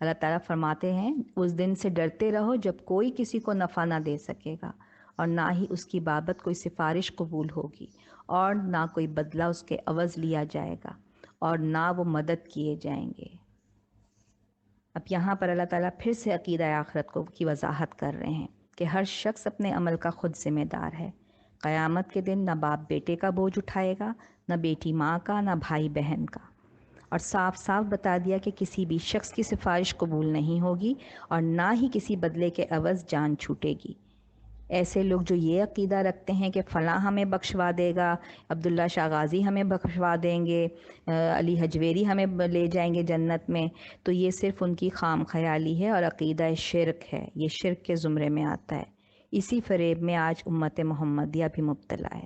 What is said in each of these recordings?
اللہ تعالیٰ فرماتے ہیں اس دن سے ڈرتے رہو جب کوئی کسی کو نفع نہ دے سکے گا اور نہ ہی اس کی بابت کوئی سفارش قبول ہوگی اور نہ کوئی بدلہ اس کے عوض لیا جائے گا اور نہ وہ مدد کیے جائیں گے۔ اب یہاں پر اللہ تعالیٰ پھر سے عقیدہ آخرت کی وضاحت کر رہے ہیں کہ ہر شخص اپنے عمل کا خود ذمہ دار ہے۔ قیامت کے دن نہ باپ بیٹے کا بوجھ اٹھائے گا، نہ بیٹی ماں کا، نہ بھائی بہن کا، اور صاف صاف بتا دیا کہ کسی بھی شخص کی سفارش قبول نہیں ہوگی اور نہ ہی کسی بدلے کے عوض جان چھوٹے گی۔ ایسے لوگ جو یہ عقیدہ رکھتے ہیں کہ فلاں ہمیں بخشوا دے گا، عبداللہ شاہ غازی ہمیں بخشوا دیں گے، علی حجویری ہمیں لے جائیں گے جنت میں، تو یہ صرف ان کی خام خیالی ہے اور عقیدہ شرک ہے، یہ شرک کے زمرے میں آتا ہے۔ اسی فریب میں آج امت محمدیہ بھی مبتلا ہے،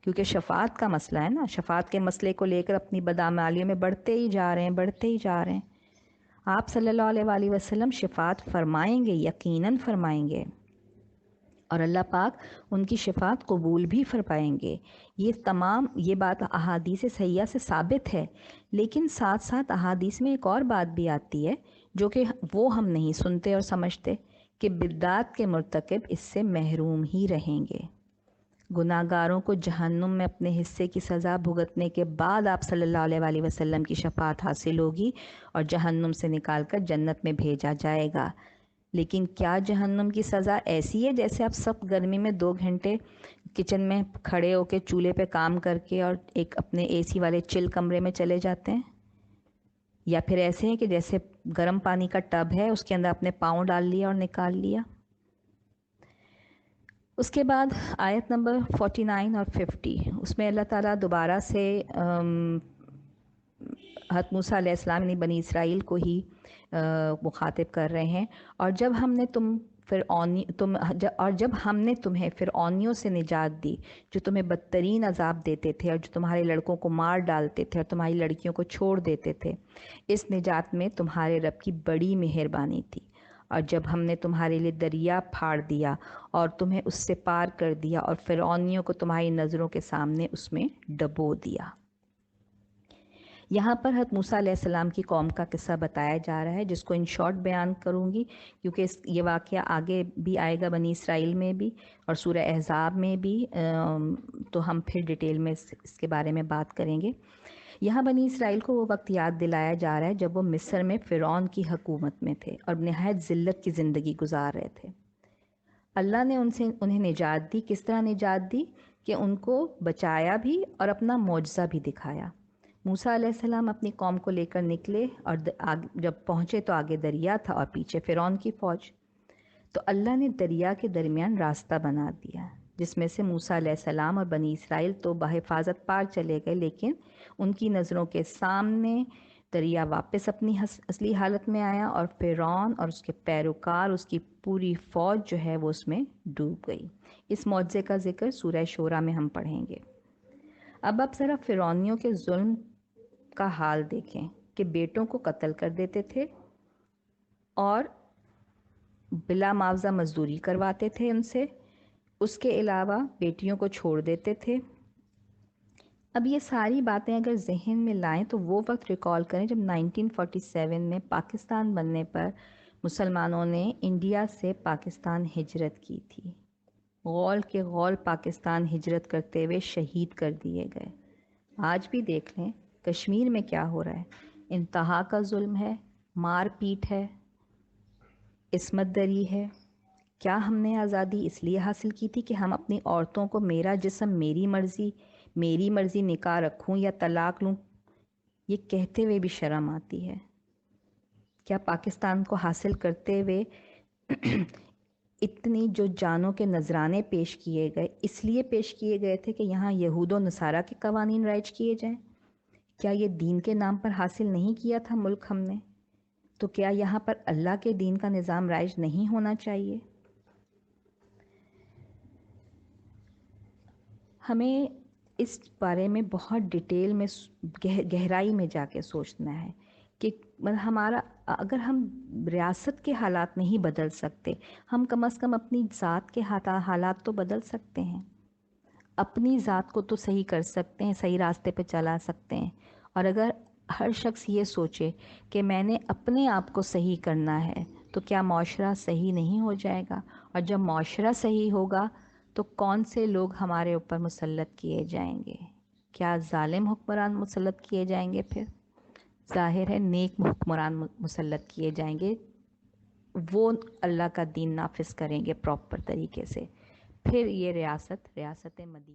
کیونکہ شفاعت کا مسئلہ ہے نا، شفاعت کے مسئلے کو لے کر اپنی بدعمالیوں میں بڑھتے ہی جا رہے ہیں۔ آپ صلی اللہ علیہ وآلہ وسلم شفاعت فرمائیں گے، یقیناً فرمائیں گے، اور اللہ پاک ان کی شفاعت قبول بھی فرمائیں گے۔ یہ بات احادیث صحیحہ سے ثابت ہے، لیکن ساتھ ساتھ احادیث میں ایک اور بات بھی آتی ہے جو کہ وہ ہم نہیں سنتے اور سمجھتے، کہ بدعات کے مرتکب اس سے محروم ہی رہیں گے۔ گناہ گاروں کو جہنم میں اپنے حصے کی سزا بھگتنے کے بعد آپ صلی اللہ علیہ وآلہ وسلم کی شفاعت حاصل ہوگی اور جہنم سے نکال کر جنت میں بھیجا جائے گا۔ لیکن کیا جہنم کی سزا ایسی ہے جیسے آپ سب گرمی میں 2 گھنٹے کچن میں کھڑے ہو کے چولہے پہ کام کر کے اور ایک اپنے اے سی والے چل کمرے میں چلے جاتے ہیں؟ یا پھر ایسے ہیں کہ جیسے گرم پانی کا ٹب ہے، اس کے اندر اپنے پاؤں ڈال لیا اور نکال لیا؟ اس کے بعد آیت نمبر 49 اور 50، اس میں اللہ تعالیٰ دوبارہ سے حضرت موسیٰ علیہ السلام یعنی بنی اسرائیل کو ہی مخاطب کر رہے ہیں، اور جب ہم نے تمہیں فرعونیوں سے نجات دی جو تمہیں بدترین عذاب دیتے تھے اور جو تمہارے لڑکوں کو مار ڈالتے تھے اور تمہاری لڑکیوں کو چھوڑ دیتے تھے، اس نجات میں تمہارے رب کی بڑی مہربانی تھی۔ اور جب ہم نے تمہارے لیے دریا پھاڑ دیا اور تمہیں اس سے پار کر دیا اور فرعونیوں کو تمہاری نظروں کے سامنے اس میں ڈبو دیا۔ یہاں پر حضرت موسیٰ علیہ السلام کی قوم کا قصہ بتایا جا رہا ہے، جس کو ان شارٹ بیان کروں گی کیونکہ یہ واقعہ آگے بھی آئے گا بنی اسرائیل میں بھی اور سورہ احزاب میں بھی، تو ہم پھر ڈیٹیل میں اس کے بارے میں بات کریں گے۔ یہاں بنی اسرائیل کو وہ وقت یاد دلایا جا رہا ہے جب وہ مصر میں فرعون کی حکومت میں تھے اور نہایت ذلت کی زندگی گزار رہے تھے۔ اللہ نے انہیں نجات دی۔ کس طرح نجات دی؟ کہ ان کو بچایا بھی اور اپنا معجزہ بھی دکھایا۔ موسیٰ علیہ السلام اپنی قوم کو لے کر نکلے اور جب پہنچے تو آگے دریا تھا اور پیچھے فرعون کی فوج، تو اللہ نے دریا کے درمیان راستہ بنا دیا جس میں سے موسیٰ علیہ السلام اور بنی اسرائیل تو بحفاظت پار چلے گئے، لیکن ان کی نظروں کے سامنے دریا واپس اپنی اصلی حالت میں آیا اور فرعون اور اس کے پیروکار، اس کی پوری فوج جو ہے وہ اس میں ڈوب گئی۔ اس معجزے کا ذکر سورہ شورى میں ہم پڑھیں گے۔ اب ذرا فرعونیوں کے ظلم کا حال دیکھیں کہ بیٹوں کو قتل کر دیتے تھے اور بلا معاوضہ مزدوری کرواتے تھے ان سے، اس کے علاوہ بیٹیوں کو چھوڑ دیتے تھے۔ اب یہ ساری باتیں اگر ذہن میں لائیں تو وہ وقت ریکال کریں جب 1947 میں پاکستان بننے پر مسلمانوں نے انڈیا سے پاکستان ہجرت کی تھی۔ غول کے غول پاکستان ہجرت کرتے ہوئے شہید کر دیے گئے۔ آج بھی دیکھ لیں کشمیر میں کیا ہو رہا ہے، انتہا کا ظلم ہے، مار پیٹ ہے، عصمت دری ہے۔ کیا ہم نے آزادی اس لیے حاصل کی تھی کہ ہم اپنی عورتوں کو میرا جسم میری مرضی نکاح رکھوں یا طلاق لوں؟ یہ کہتے ہوئے بھی شرم آتی ہے۔ کیا پاکستان کو حاصل کرتے ہوئے اتنی جو جانوں کے نذرانے پیش کیے گئے اس لیے پیش کیے گئے تھے کہ یہاں یہود و نصارہ کے قوانین رائج کیے جائیں؟ کیا یہ دین کے نام پر حاصل نہیں کیا تھا ملک ہم نے؟ تو کیا یہاں پر اللہ کے دین کا نظام رائج نہیں ہونا چاہیے؟ ہمیں اس بارے میں بہت ڈیٹیل میں گہرائی میں جا کے سوچنا ہے کہ ہمارا اگر ہم ریاست کے حالات نہیں بدل سکتے، ہم کم از کم اپنی ذات کے حالات تو بدل سکتے ہیں، اپنی ذات کو تو صحیح کر سکتے ہیں، صحیح راستے پہ چلا سکتے ہیں۔ اور اگر ہر شخص یہ سوچے کہ میں نے اپنے آپ کو صحیح کرنا ہے تو کیا معاشرہ صحیح نہیں ہو جائے گا؟ اور جب معاشرہ صحیح ہوگا تو کون سے لوگ ہمارے اوپر مسلط کیے جائیں گے؟ کیا ظالم حکمران مسلط کیے جائیں گے؟ پھر ظاہر ہے نیک حکمران مسلط کیے جائیں گے، وہ اللہ کا دین نافذ کریں گے پراپر طریقے سے، پھر یہ ریاست مدینہ